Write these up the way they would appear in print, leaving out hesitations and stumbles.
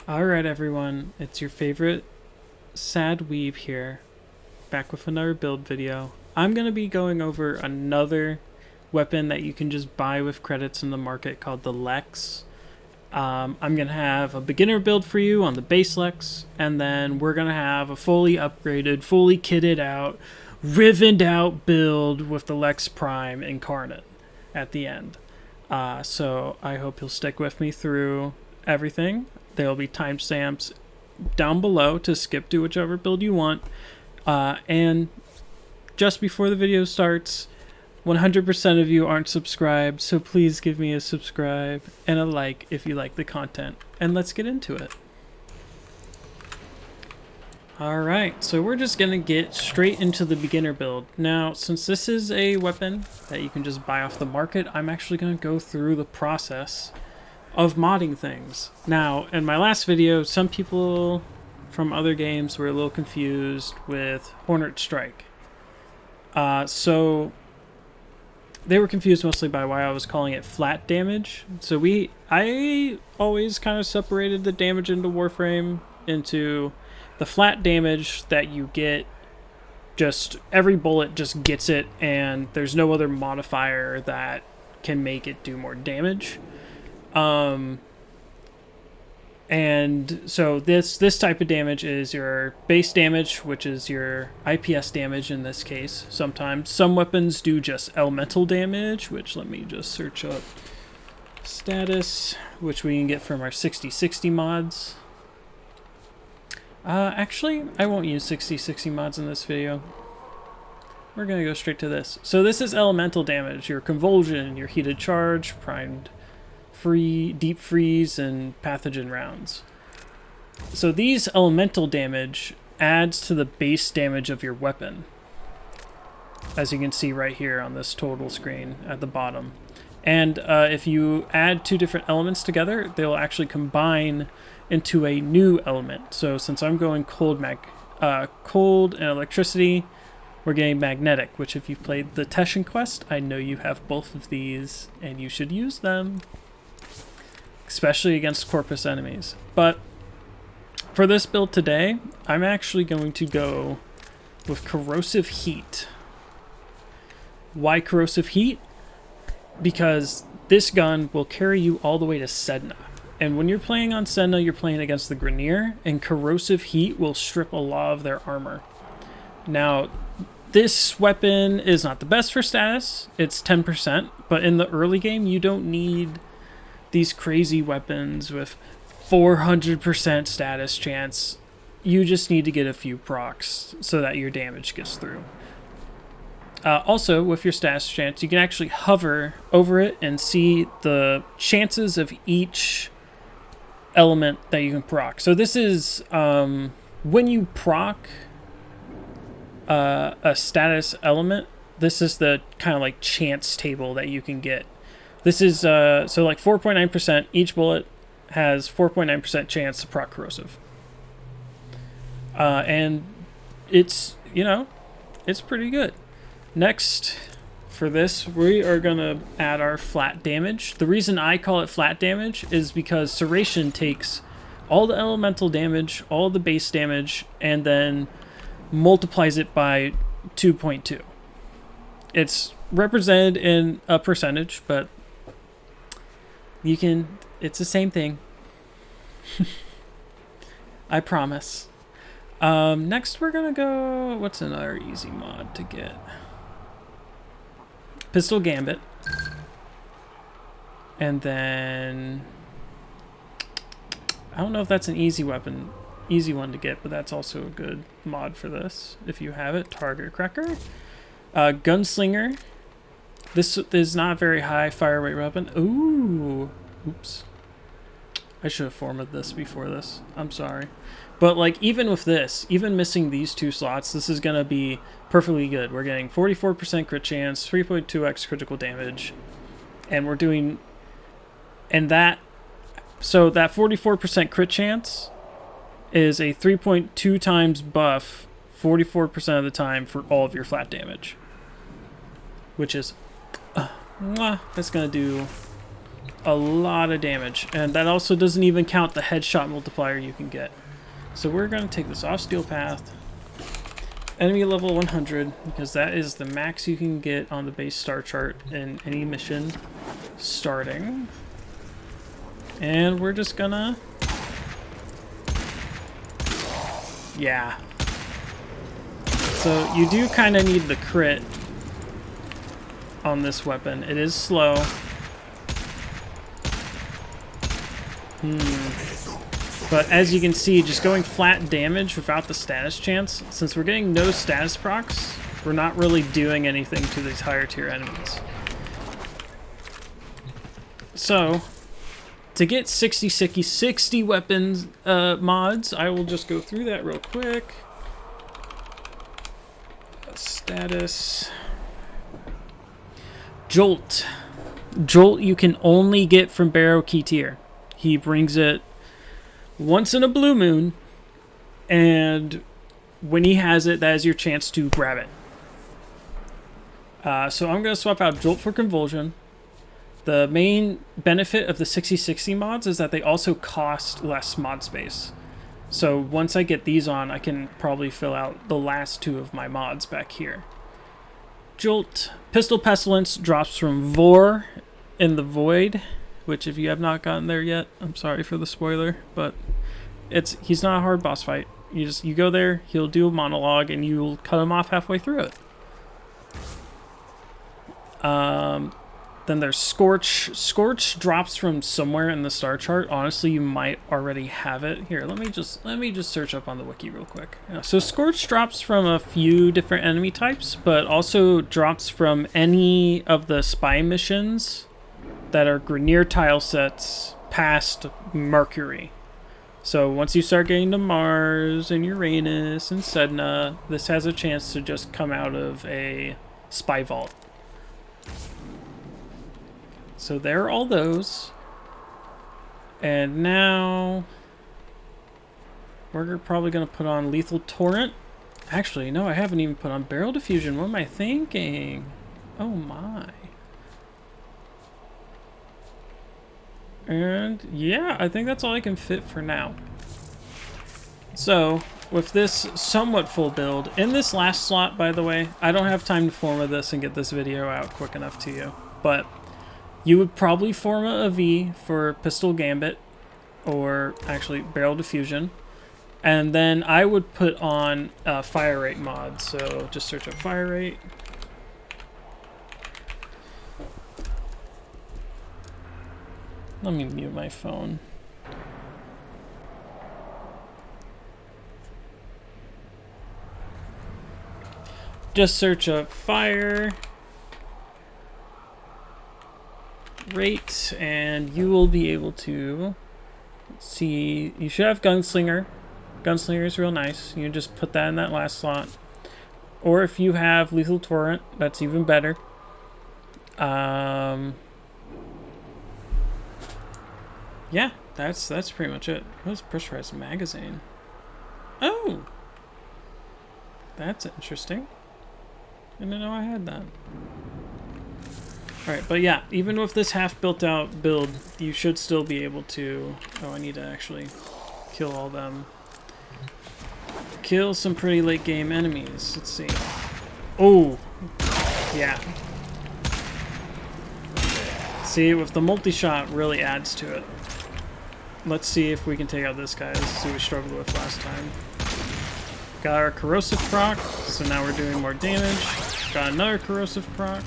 Alright everyone, it's your favorite sad weeb here, back with another build video. I'm going to be going over another weapon that you can just buy with credits in the market called the Lex. I'm going to have a beginner build for you on the base Lex, and then we're going to have a fully upgraded, fully kitted out, rivened out build with the Lex Prime Incarnate at the end. So I hope you'll stick with me through everything. There will be timestamps down below to skip to whichever build you want. And just before the video starts, 100% of you aren't subscribed, so please give me a subscribe and a like if you like the content. And let's get into it. Alright, so we're just going to get straight into the beginner build. Now, since this is a weapon that you can just buy off the market, I'm actually going to go through the process of modding things. Now, in my last video, some people from other games were a little confused with Hornet Strike. So they were confused mostly by why I was calling it flat damage. So I always kind of separated the damage into warframe into the flat damage that you get, just every bullet just gets it, and there's no other modifier that can make it do more damage. And so this type of damage is your base damage, which is your IPS damage in this case. Sometimes some weapons do just elemental damage, which let me just search up status, which we can get from our 6060 mods. Actually, I won't use 6060 mods in this video. We're gonna go straight to this. So this is elemental damage, your convulsion, your heated charge, primed deep freeze, and pathogen rounds. So these elemental damage adds to the base damage of your weapon, as you can see right here on this total screen at the bottom. And if you add two different elements together, they'll actually combine into a new element. So since I'm going cold and electricity, we're getting magnetic, which if you've played the Teshin quest, I know you have both of these and you should use them, especially against corpus enemies. But for this build today, I'm actually going to go with corrosive heat. Why corrosive heat? Because this gun will carry you all the way to Sedna. And when you're playing on Sedna, you're playing against the Grenier, and corrosive heat will strip a lot of their armor. Now, this weapon is not the best for status. It's 10%, but in the early game, you don't need these crazy weapons with 400% status chance. You just need to get a few procs so that your damage gets through. Also, with your status chance, you can actually hover over it and see the chances of each element that you can proc. So this is when you proc a status element, this is the kind of like chance table that you can get. This is, so like 4.9%, each bullet has 4.9% chance to proc corrosive. And it's, it's pretty good. Next, for this, we are going to add our flat damage. The reason I call it flat damage is because Serration takes all the elemental damage, all the base damage, and then multiplies it by 2.2. It's represented in a percentage, but it's the same thing. I promise. Next we're gonna go, what's another easy mod to get? Pistol Gambit. And then, I don't know if that's an easy one to get, but that's also a good mod for this, if you have it. Target Cracker. Gunslinger. This is not a very high fire rate weapon. Ooh. Oops. I should have formatted this before this. I'm sorry. But like, even with this, even missing these two slots, this is going to be perfectly good. We're getting 44% crit chance, 3.2x critical damage. And we're doing... And that... So that 44% crit chance is a 3.2 times buff 44% of the time for all of your flat damage. Which is... that's going to do a lot of damage. And that also doesn't even count the headshot multiplier you can get. So we're going to take this off steel path. Enemy level 100, because that is the max you can get on the base star chart in any mission starting. And we're just gonna... yeah. So you do kind of need the crit on this weapon. It is slow. But as you can see, just going flat damage without the status chance, since we're getting no status procs, we're not really doing anything to these higher tier enemies. So, to get 60 weapons mods, I will just go through that real quick. Status. Jolt. Jolt you can only get from Barrow Key Tier. He brings it once in a blue moon, and when he has it, that is your chance to grab it. So I'm going to swap out Jolt for Convulsion. The main benefit of the 60 mods is that they also cost less mod space. So once I get these on, I can probably fill out the last two of my mods back here. Jolt. Pistol Pestilence drops from Vor in the Void, which if you have not gotten there yet, I'm sorry for the spoiler, but he's not a hard boss fight. You go there, he'll do a monologue, and you'll cut him off halfway through it. Then there's Scorch. Scorch drops from somewhere in the star chart. Honestly, you might already have it. Here, let me just search up on the wiki real quick. Yeah, so Scorch drops from a few different enemy types, but also drops from any of the spy missions that are Grineer tile sets past Mercury. So once you start getting to Mars and Uranus and Sedna, this has a chance to just come out of a spy vault. So there are all those. And now we're probably going to put on Lethal Torrent. Actually, no, I haven't even put on Barrel Diffusion. What am I thinking? Oh my. And yeah, I think that's all I can fit for now. So with this somewhat full build, in this last slot, by the way, I don't have time to forma this and get this video out quick enough to you, but you would probably forma a V for Pistol Gambit, or actually Barrel Diffusion, and then I would put on a Fire Rate mod. So just search up Fire Rate. Let me mute my phone. Just search up Fire Rate, and you will be able to see. You should have Gunslinger. Gunslinger is real nice. You just put that in that last slot. Or if you have Lethal Torrent, that's even better. Yeah, that's pretty much it. What's pressurized magazine? Oh! That's interesting. I didn't know I had that. Alright, but yeah, even with this half built out build, you should still be able to... Oh, I need to actually kill all them. Kill some pretty late game enemies. Let's see. Oh! Yeah. See, with the multi-shot really adds to it. Let's see if we can take out this guy. This is who we struggled with last time. Got our corrosive proc, so now we're doing more damage. Got another corrosive proc.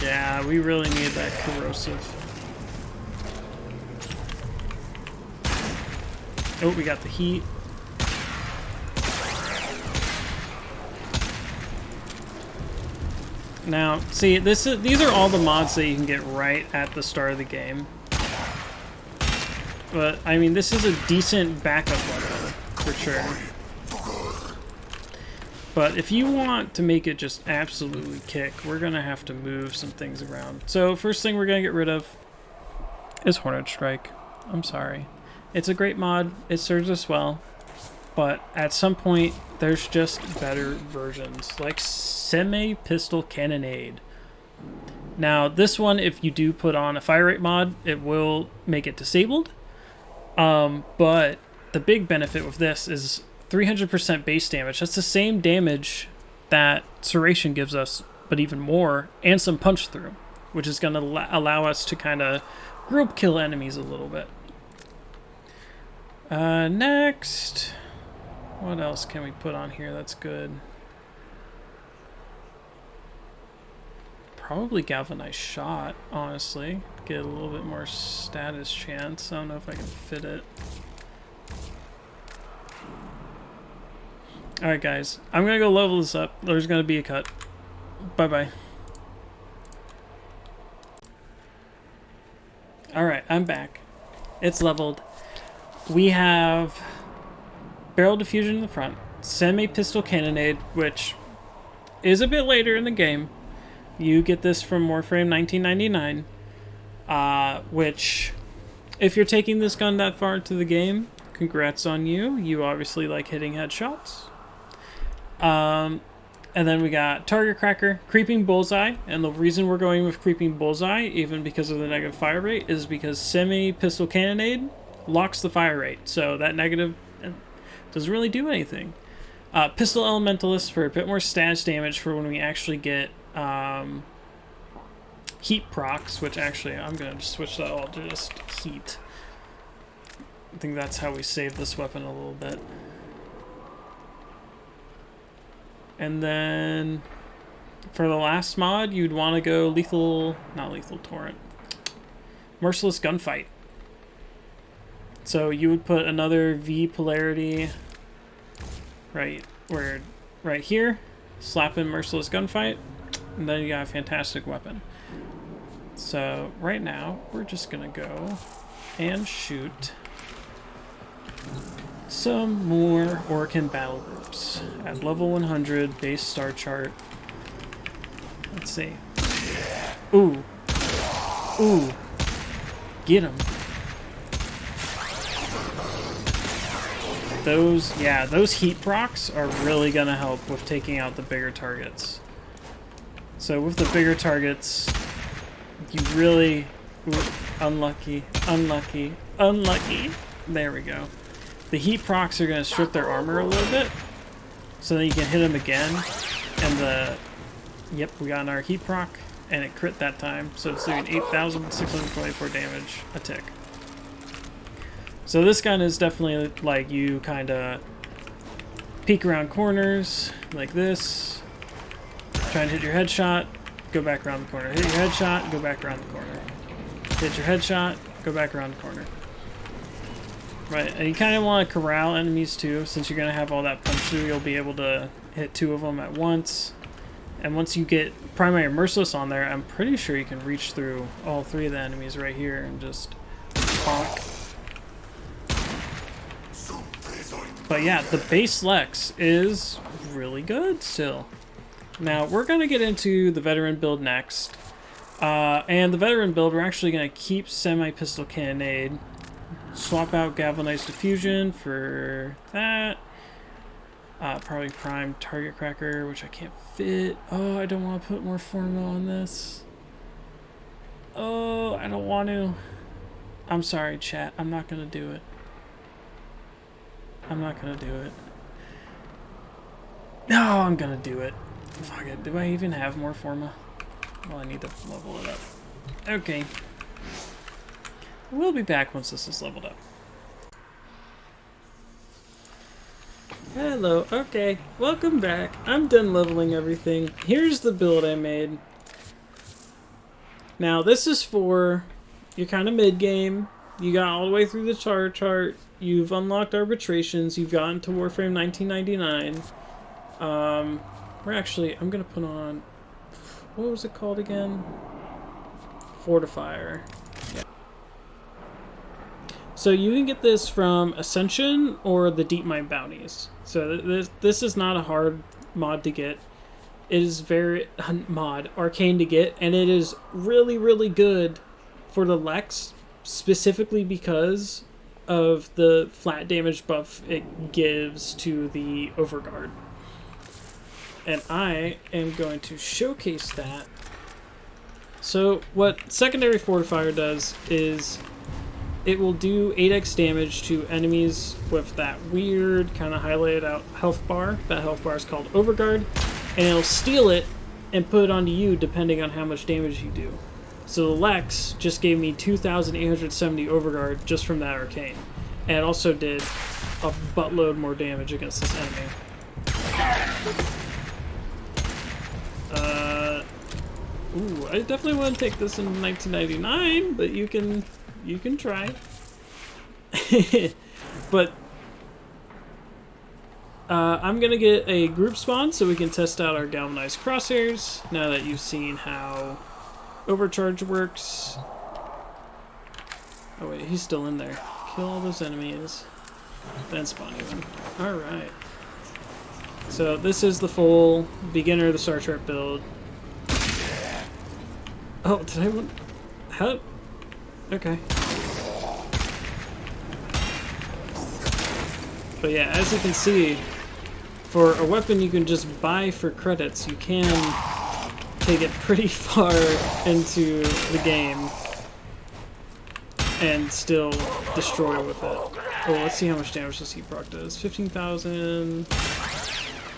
Yeah, we really need that corrosive. Oh, we got the heat. Now, see, these are all the mods that you can get right at the start of the game. But, I mean, this is a decent backup weapon, for sure. But if you want to make it just absolutely kick, we're going to have to move some things around. So, first thing we're going to get rid of is Hornet Strike. I'm sorry. It's a great mod. It serves us well. but at some point there's just better versions, like semi-pistol cannonade. Now this one, if you do put on a fire rate mod, it will make it disabled, but the big benefit with this is 300% base damage. That's the same damage that Serration gives us, but even more, and some punch through, which is going to allow us to kind of group kill enemies a little bit. Next, what else can we put on here that's good? Probably galvanized shot, honestly. Get a little bit more status chance. I don't know if I can fit it. Alright guys, I'm gonna go level this up. There's gonna be a cut. Bye-bye. Alright, I'm back. It's leveled. We have barrel diffusion in the front, semi-pistol cannonade, which is a bit later in the game. You get this from Warframe 1999, which, if you're taking this gun that far into the game, congrats on you. You obviously like hitting headshots. And then we got target cracker, creeping bullseye, and the reason we're going with creeping bullseye, even because of the negative fire rate, is because semi-pistol cannonade locks the fire rate, so that negative doesn't really do anything. Pistol elementalist for a bit more status damage for when we actually get heat procs, which actually I'm gonna just switch that all to just heat. I think that's how we save this weapon a little bit. And then for the last mod, you'd want to go not lethal torrent, merciless gunfight. So you would put another V polarity right here, slap in merciless gunfight, and then you got a fantastic weapon. So right now we're just gonna go and shoot some more Orkin battle groups at level 100 base star chart. Let's see. Ooh, get him. Those heat procs are really gonna help with taking out the bigger targets. So with the bigger targets, you really... Ooh, unlucky. There we go. The heat procs are going to strip their armor a little bit, so then you can hit them again, and yep, we got our heat proc, and it crit that time, so it's doing 8,624 damage a tick. So this gun is definitely like you kind of peek around corners, like this, try and hit your headshot, go back around the corner, hit your headshot, go back around the corner, hit your headshot, go back around the corner. Right, and you kind of want to corral enemies too, since you're going to have all that punch through, you'll be able to hit 2 of them at once. And once you get primary merciless on there, I'm pretty sure you can reach through all 3 of the enemies right here and just bonk. But yeah, the base Lex is really good still. Now, we're going to get into the veteran build next. And the veteran build, we're actually going to keep semi-pistol cannonade. Swap out galvanized diffusion for that. Probably prime target cracker, which I can't fit. Oh, I don't want to put more forma on this. Oh, I don't want to. I'm sorry, chat. I'm not going to do it. I'm not going to do it. No, I'm going to do it. Fuck it. Do I even have more forma? Well, I need to level it up. Okay. We'll be back once this is leveled up. Hello, okay, welcome back. I'm done leveling everything. Here's the build I made. Now, this is for you're kind of mid-game. You got all the way through the chart. You've unlocked arbitrations. You've gotten to Warframe 1999. I'm going to put on... What was it called again? Fortifier. Yeah. So you can get this from Ascension or the Deep Mine Bounties. So this is not a hard mod to get. It is very arcane to get, and it is really, really good for the Lex, specifically because of the flat damage buff it gives to the Overguard. And I am going to showcase that. So what Secondary Fortifier does is it will do 8x damage to enemies with that weird kind of highlighted out health bar. That health bar is called Overguard, and it'll steal it and put it onto you depending on how much damage you do. So the Lex just gave me 2,870 Overguard just from that arcane, and it also did a buttload more damage against this enemy. Ooh, I definitely want to take this in 1999, but you can try. But I'm gonna get a group spawn so we can test out our galvanized crosshairs now that you've seen how overcharge works. Oh wait, he's still in there. Kill all those enemies, then spawn even. Alright. So this is the full beginner of the Star Trek build. Oh, did I want... How? Okay. But yeah, as you can see, for a weapon you can just buy for credits, you can take it pretty far into the game and still destroy with it. Oh, let's see how much damage this heat proc does. 15,000...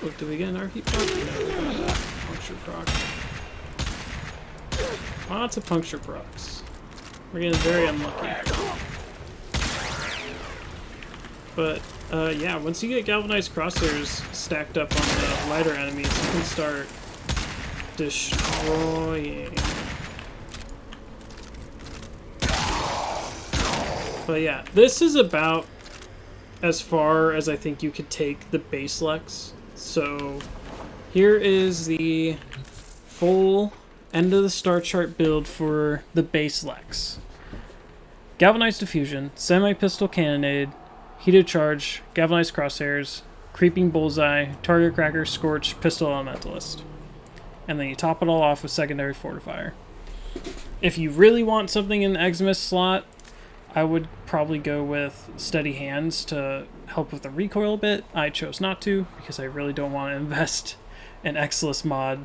Oh, did we get an heat proc? No, we got a puncture proc. Lots of puncture procs. We're getting very unlucky. But, yeah, once you get galvanized crosshairs stacked up on the lighter enemies, you can start destroying. But yeah, this is about as far as I think you could take the base Lex. So, here is the full end of the star chart build for the base Lex. Galvanized diffusion, semi-pistol cannonade, heated charge, galvanized crosshairs, creeping bullseye, target cracker, scorch, pistol elementalist. And then you top it all off with secondary fortifier. If you really want something in the Eximus slot, I would probably go with steady hands to help with the recoil a bit. I chose not to because I really don't want to invest an Exilus mod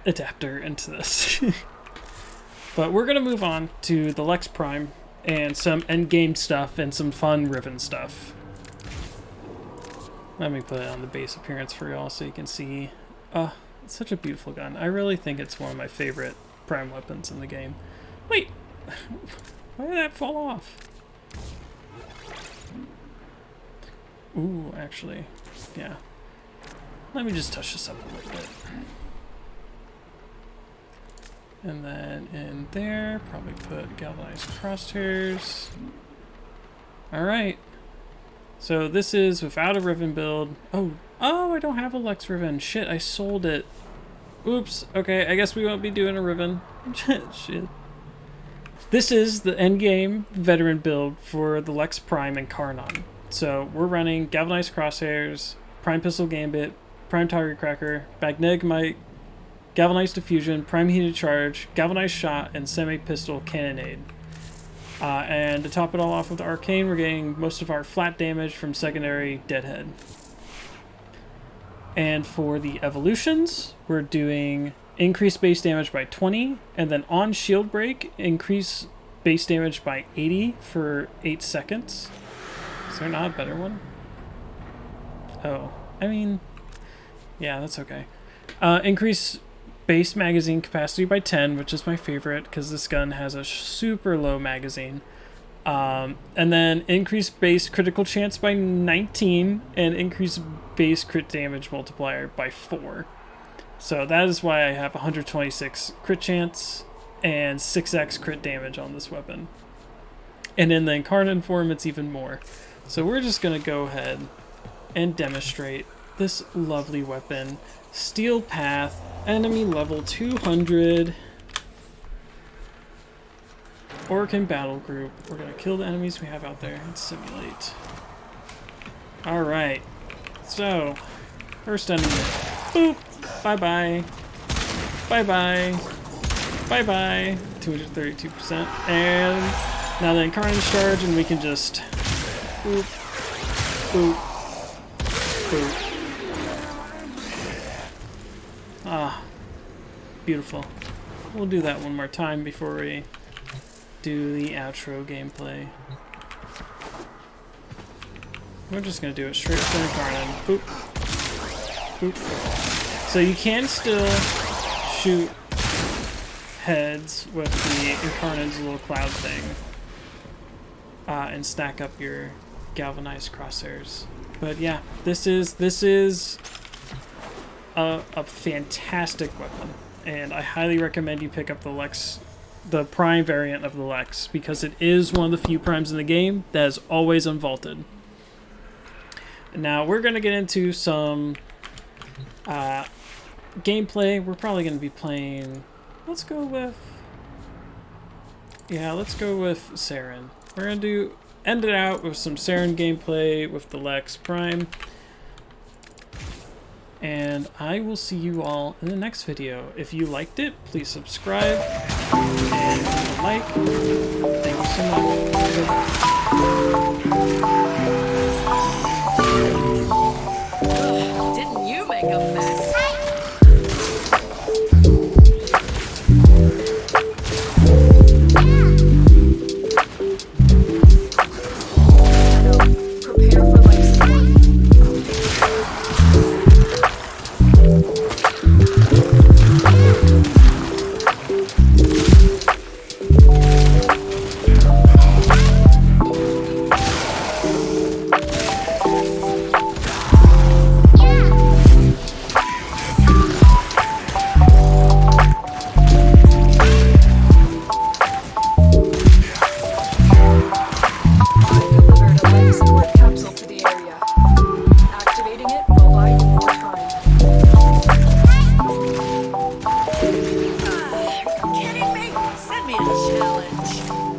adapter into this. But we're going to move on to the Lex Prime and some endgame stuff and some fun Riven stuff. Let me put it on the base appearance for y'all so you can see. It's such a beautiful gun. I really think it's one of my favorite Prime weapons in the game. Wait! Why did that fall off? Ooh, actually, yeah. Let me just touch this up a little bit. And then in there, probably put galvanized crosshairs. Alright. So this is without a Riven build. Oh, I don't have a Lex Riven. Shit, I sold it. Oops. Okay, I guess we won't be doing a Riven. Shit. This is the endgame veteran build for the Lex Prime and Karnon. So we're running galvanized crosshairs, prime pistol gambit, prime target cracker, magnetic might, galvanized diffusion, prime heated charge, galvanized shot, and semi-pistol cannonade. And to top it all off with arcane, we're getting most of our flat damage from secondary deadhead. And for the evolutions, we're doing increase base damage by 20, and then on shield break, increase base damage by 80 for 8 seconds. Is there not a better one? Oh, I mean, yeah, that's okay. Increase base magazine capacity by 10, which is my favorite because this gun has a super low magazine. And then increase base critical chance by 19 and increase base crit damage multiplier by 4. So that is why I have 126 crit chance and 6x crit damage on this weapon. And in the incarnate form, it's even more. So we're just going to go ahead and demonstrate this lovely weapon. Steel Path, enemy level 200. Orcan battle group. We're going to kill the enemies we have out there and simulate. Alright. So, first enemy. Boop! Bye-bye. Bye-bye. Bye-bye. 232%. And now the Incarnate charge, and we can just boop, boop, boop. Ah, beautiful. We'll do that one more time before we do the outro gameplay. We're just gonna do it straight from Incarnate. Boop, boop. So you can still shoot heads with the Incarnate's little cloud thing, and stack up your galvanized crosshairs. But yeah, this is a fantastic weapon, and I highly recommend you pick up the Lex, the Prime variant of the Lex, because it is one of the few Primes in the game that is always unvaulted. Now we're gonna get into some gameplay. We're probably gonna be playing. Let's go with Saren. We're gonna end it out with some Saren gameplay with the Lex Prime. And I will see you all in the next video. If you liked it, please subscribe and leave a like. Thank you so much. Didn't you make a mess? Send me a challenge.